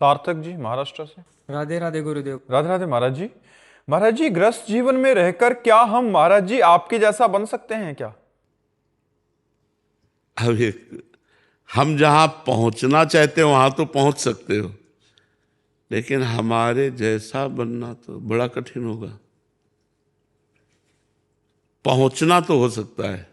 सार्थक जी महाराष्ट्र से। राधे राधे गुरुदेव। राधे राधे महाराज जी। महाराज जी, ग्रस्त जीवन में रहकर क्या हम महाराज जी आपके जैसा बन सकते हैं क्या? अब हम जहां पहुंचना चाहते हो वहां तो पहुंच सकते हो, लेकिन हमारे जैसा बनना तो बड़ा कठिन होगा। पहुंचना तो हो सकता है।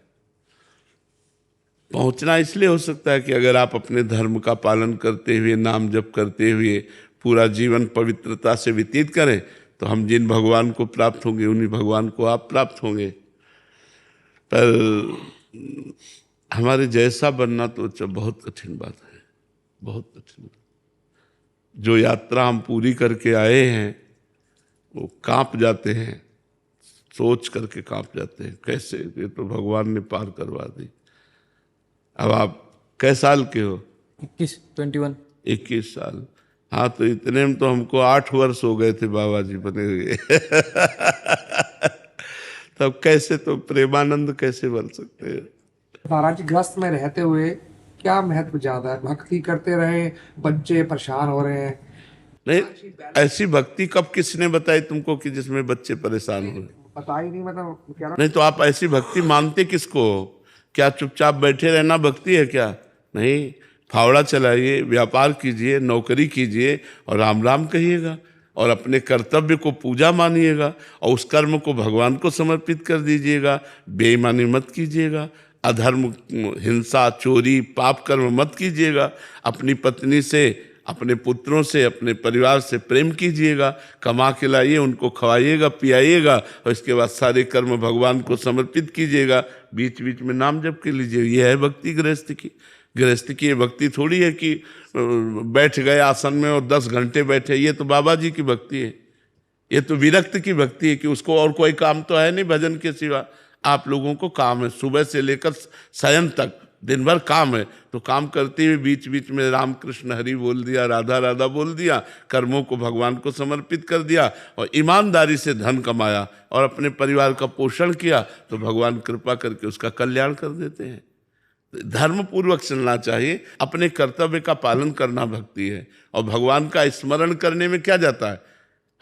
पहुंचना इसलिए हो सकता है कि अगर आप अपने धर्म का पालन करते हुए, नाम जप करते हुए पूरा जीवन पवित्रता से व्यतीत करें, तो हम जिन भगवान को प्राप्त होंगे उन्हीं भगवान को आप प्राप्त होंगे। पर हमारे जैसा बनना तो बहुत कठिन बात है, बहुत कठिन। जो यात्रा हम पूरी करके आए हैं वो कांप जाते हैं, सोच करके कांप जाते हैं, कैसे ये तो भगवान ने पार करवा दी। अब आप कै साल के हो? 21। 21 साल। हाँ, तो इतने में तो हमको 8 वर्ष हो गए थे बाबा जी बने हुए। तब कैसे तो प्रेमानंद कैसे बन सकते हैं? महाराज, ग्रस्त में रहते हुए क्या महत्व ज्यादा है? भक्ति करते रहे, बच्चे परेशान हो रहे हैं। नहीं, ऐसी भक्ति कब किसने बताई तुमको कि जिसमें बच्चे परेशान हो रहे? पता ही नहीं, मतलब क्या नहीं तो आप ऐसी भक्ति मानते किसको हो? क्या चुपचाप बैठे रहना भक्ति है क्या? नहीं, फावड़ा चलाइए, व्यापार कीजिए, नौकरी कीजिए और राम राम कहिएगा और अपने कर्तव्य को पूजा मानिएगा और उस कर्म को भगवान को समर्पित कर दीजिएगा। बेईमानी मत कीजिएगा, अधर्म, हिंसा, चोरी, पाप कर्म मत कीजिएगा। अपनी पत्नी से, अपने पुत्रों से, अपने परिवार से प्रेम कीजिएगा, कमा के लाइए, उनको खवाइएगा, पियाइएगा और इसके बाद सारे कर्म भगवान को समर्पित कीजिएगा। बीच बीच में नाम जप के लीजिए। यह है भक्ति गृहस्थ की। गृहस्थ की ये भक्ति थोड़ी है कि बैठ गए आसन में और 10 घंटे बैठे। ये तो बाबा जी की भक्ति है। ये तो विरक्त की भक्ति है कि उसको और कोई काम तो है नहीं भजन के सिवा। आप लोगों को काम है, सुबह से लेकर शयन तक दिन भर काम है, तो काम करते हुए बीच बीच में राम कृष्ण हरि बोल दिया, राधा राधा बोल दिया, कर्मों को भगवान को समर्पित कर दिया और ईमानदारी से धन कमाया और अपने परिवार का पोषण किया, तो भगवान कृपा करके उसका कल्याण कर देते हैं। धर्म पूर्वक चलना चाहिए, अपने कर्तव्य का पालन करना भक्ति है। और भगवान का स्मरण करने में क्या जाता है?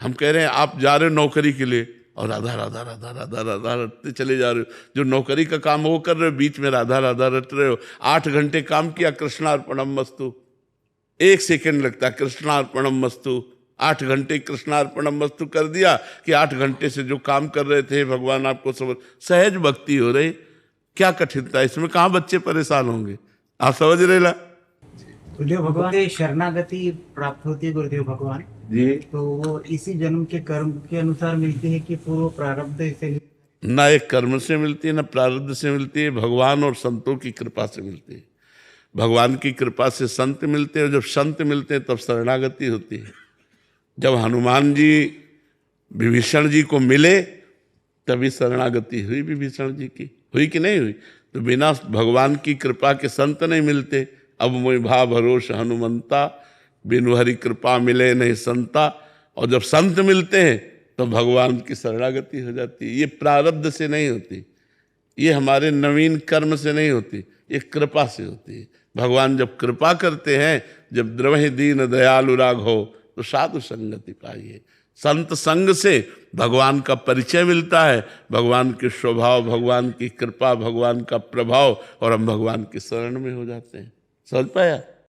हम कह रहे हैं आप जा रहे हो नौकरी के लिए और राधा राधा राधा राधा राधा रटते चले जा रहे हो। जो नौकरी का काम वो कर रहे हो, बीच में राधा राधा रट रहे हो। 8 घंटे काम किया, कृष्णार्पणम मस्तु, 1 सेकंड लगता है कृष्णार्पणम मस्तु। 8 घंटे कृष्णार्पणम मस्तु कर दिया कि 8 घंटे से जो काम कर रहे थे भगवान आपको समझ, सहज भक्ति हो रही। क्या कठिनता इसमें? कहाँ बच्चे परेशान होंगे? आप समझ रहे ला? गुरुदेव भगवान से शरणागति प्राप्त होती है गुरुदेव भगवान जी, तो वो इसी जन्म के कर्म के अनुसार मिलती है कि पूर्व प्रारब्ध से? ना एक कर्म से मिलती है, ना प्रारब्ध से मिलती है, भगवान और संतों की कृपा से मिलती है। भगवान की कृपा से संत मिलते हैं, और जब संत मिलते हैं तब शरणागति होती है। जब हनुमान जी विभीषण जी को मिले तभी शरणागति हुई विभीषण जी की। हुई कि नहीं हुई? तो बिना भगवान की कृपा के संत नहीं मिलते। अब मोहि भा भरोस हनुमंता, बिनु हरि कृपा मिले नहीं संता। और जब संत मिलते हैं तो भगवान की शरणागति हो जाती है। ये प्रारब्ध से नहीं होती, ये हमारे नवीन कर्म से नहीं होती, ये कृपा से होती है। भगवान जब कृपा करते हैं, जब द्रवहि दीन दयालु राघो, तो साधु संगति पाइए। संत संग से भगवान का परिचय मिलता है, भगवान के स्वभाव, भगवान की कृपा, भगवान का प्रभाव, और हम भगवान की शरण में हो जाते हैं। समझ पाया?